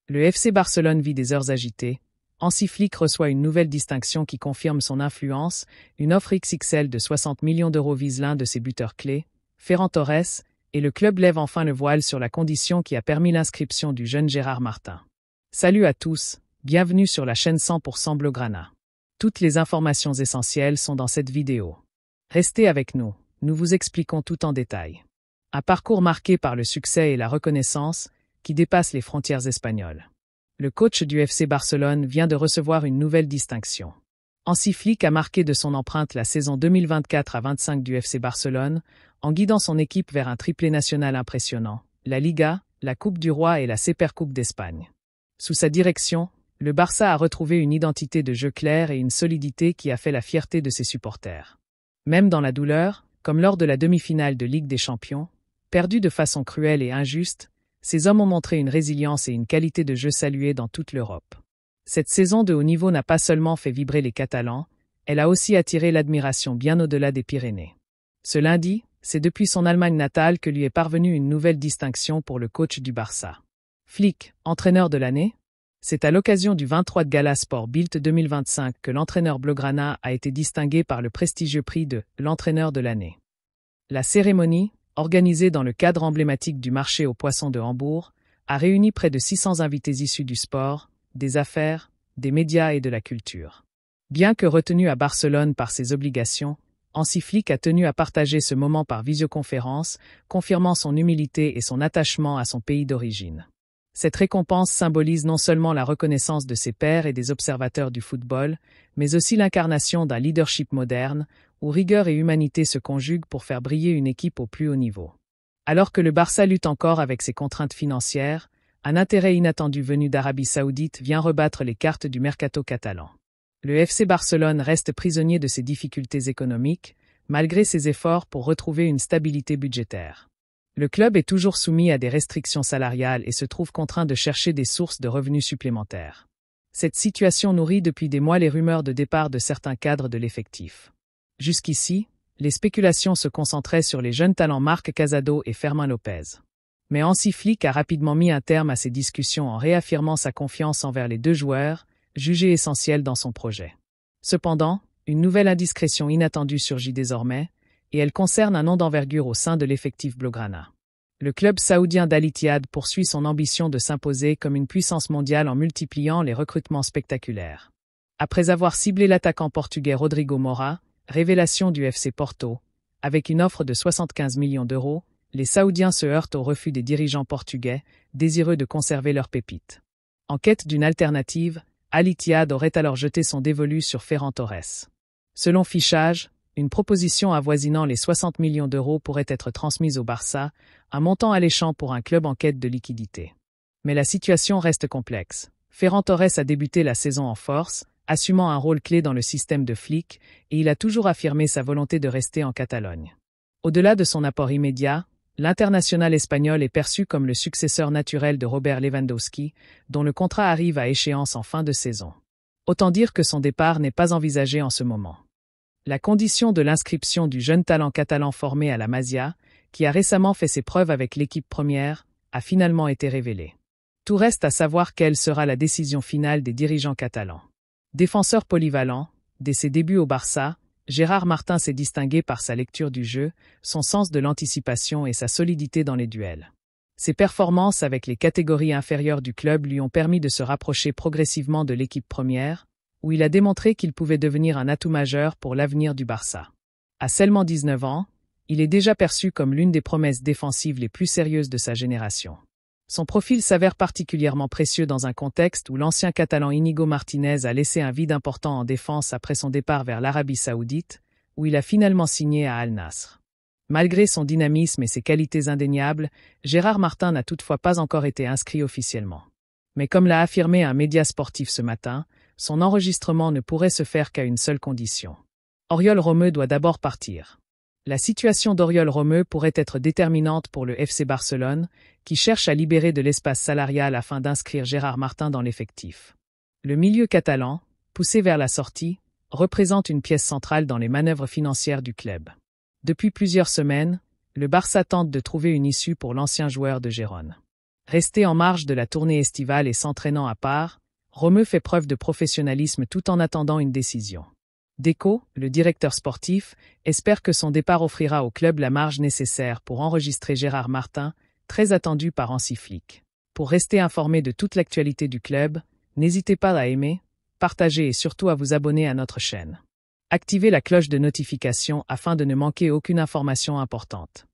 Le FC Barcelone vit des heures agitées. Hansi Flick reçoit une nouvelle distinction qui confirme son influence. Une offre XXL de 60 millions d'euros vise l'un de ses buteurs clés, Ferran Torres, et le club lève enfin le voile sur la condition qui a permis l'inscription du jeune Gérard Martin. Salut à tous, bienvenue sur la chaîne 100% Blaugrana. Toutes les informations essentielles sont dans cette vidéo. Restez avec nous, nous vous expliquons tout en détail. Un parcours marqué par le succès et la reconnaissance qui dépasse les frontières espagnoles. Le coach du FC Barcelone vient de recevoir une nouvelle distinction. Hansi Flick a marqué de son empreinte la saison 2024 à 25 du FC Barcelone en guidant son équipe vers un triplé national impressionnant, la Liga, la Coupe du Roi et la Supercoupe d'Espagne. Sous sa direction, le Barça a retrouvé une identité de jeu claire et une solidité qui a fait la fierté de ses supporters. Même dans la douleur, comme lors de la demi-finale de Ligue des Champions, perdue de façon cruelle et injuste, ces hommes ont montré une résilience et une qualité de jeu saluée dans toute l'Europe. Cette saison de haut niveau n'a pas seulement fait vibrer les Catalans, elle a aussi attiré l'admiration bien au-delà des Pyrénées. Ce lundi, c'est depuis son Allemagne natale que lui est parvenue une nouvelle distinction pour le coach du Barça. Flick, entraîneur de l'année? C'est à l'occasion du 23 de Gala Sport Bild 2025 que l'entraîneur blaugrana a été distingué par le prestigieux prix de l'entraîneur de l'année. La cérémonie, organisée dans le cadre emblématique du marché aux poissons de Hambourg, a réuni près de 600 invités issus du sport, des affaires, des médias et de la culture. Bien que retenu à Barcelone par ses obligations, Hansi Flick a tenu à partager ce moment par visioconférence, confirmant son humilité et son attachement à son pays d'origine. Cette récompense symbolise non seulement la reconnaissance de ses pairs et des observateurs du football, mais aussi l'incarnation d'un leadership moderne, où rigueur et humanité se conjuguent pour faire briller une équipe au plus haut niveau. Alors que le Barça lutte encore avec ses contraintes financières, un intérêt inattendu venu d'Arabie Saoudite vient rebattre les cartes du mercato catalan. Le FC Barcelone reste prisonnier de ses difficultés économiques, malgré ses efforts pour retrouver une stabilité budgétaire. Le club est toujours soumis à des restrictions salariales et se trouve contraint de chercher des sources de revenus supplémentaires. Cette situation nourrit depuis des mois les rumeurs de départ de certains cadres de l'effectif. Jusqu'ici, les spéculations se concentraient sur les jeunes talents Marc Casado et Fermín López. Mais Hansi Flick a rapidement mis un terme à ces discussions en réaffirmant sa confiance envers les deux joueurs, jugés essentiels dans son projet. Cependant, une nouvelle indiscrétion inattendue surgit désormais, et elle concerne un nom d'envergure au sein de l'effectif blaugrana. Le club saoudien d'Al Ittihad poursuit son ambition de s'imposer comme une puissance mondiale en multipliant les recrutements spectaculaires. Après avoir ciblé l'attaquant portugais Rodrigo Moura, révélation du FC Porto, avec une offre de 75 millions d'euros, les Saoudiens se heurtent au refus des dirigeants portugais, désireux de conserver leur pépite. En quête d'une alternative, Al Ittihad aurait alors jeté son dévolu sur Ferran Torres. Selon Fichage, une proposition avoisinant les 60 millions d'euros pourrait être transmise au Barça, un montant alléchant pour un club en quête de liquidité. Mais la situation reste complexe. Ferran Torres a débuté la saison en force, assumant un rôle clé dans le système de Flick, et il a toujours affirmé sa volonté de rester en Catalogne. Au-delà de son apport immédiat, l'international espagnol est perçu comme le successeur naturel de Robert Lewandowski, dont le contrat arrive à échéance en fin de saison. Autant dire que son départ n'est pas envisagé en ce moment. La condition de l'inscription du jeune talent catalan formé à la Masia, qui a récemment fait ses preuves avec l'équipe première, a finalement été révélée. Tout reste à savoir quelle sera la décision finale des dirigeants catalans. Défenseur polyvalent, dès ses débuts au Barça, Gérard Martin s'est distingué par sa lecture du jeu, son sens de l'anticipation et sa solidité dans les duels. Ses performances avec les catégories inférieures du club lui ont permis de se rapprocher progressivement de l'équipe première, où il a démontré qu'il pouvait devenir un atout majeur pour l'avenir du Barça. À seulement 19 ans, il est déjà perçu comme l'une des promesses défensives les plus sérieuses de sa génération. Son profil s'avère particulièrement précieux dans un contexte où l'ancien Catalan Íñigo Martínez a laissé un vide important en défense après son départ vers l'Arabie Saoudite, où il a finalement signé à Al Nasr. Malgré son dynamisme et ses qualités indéniables, Gérard Martin n'a toutefois pas encore été inscrit officiellement. Mais comme l'a affirmé un média sportif ce matin, son enregistrement ne pourrait se faire qu'à une seule condition. Oriol Romeu doit d'abord partir. La situation d'Oriol Romeu pourrait être déterminante pour le FC Barcelone, qui cherche à libérer de l'espace salarial afin d'inscrire Gérard Martin dans l'effectif. Le milieu catalan, poussé vers la sortie, représente une pièce centrale dans les manœuvres financières du club. Depuis plusieurs semaines, le Barça tente de trouver une issue pour l'ancien joueur de Gérone. Resté en marge de la tournée estivale et s'entraînant à part, Romeu fait preuve de professionnalisme tout en attendant une décision. Deco, le directeur sportif, espère que son départ offrira au club la marge nécessaire pour enregistrer Gérard Martin, très attendu par Hansi Flick. Pour rester informé de toute l'actualité du club, n'hésitez pas à aimer, partager et surtout à vous abonner à notre chaîne. Activez la cloche de notification afin de ne manquer aucune information importante.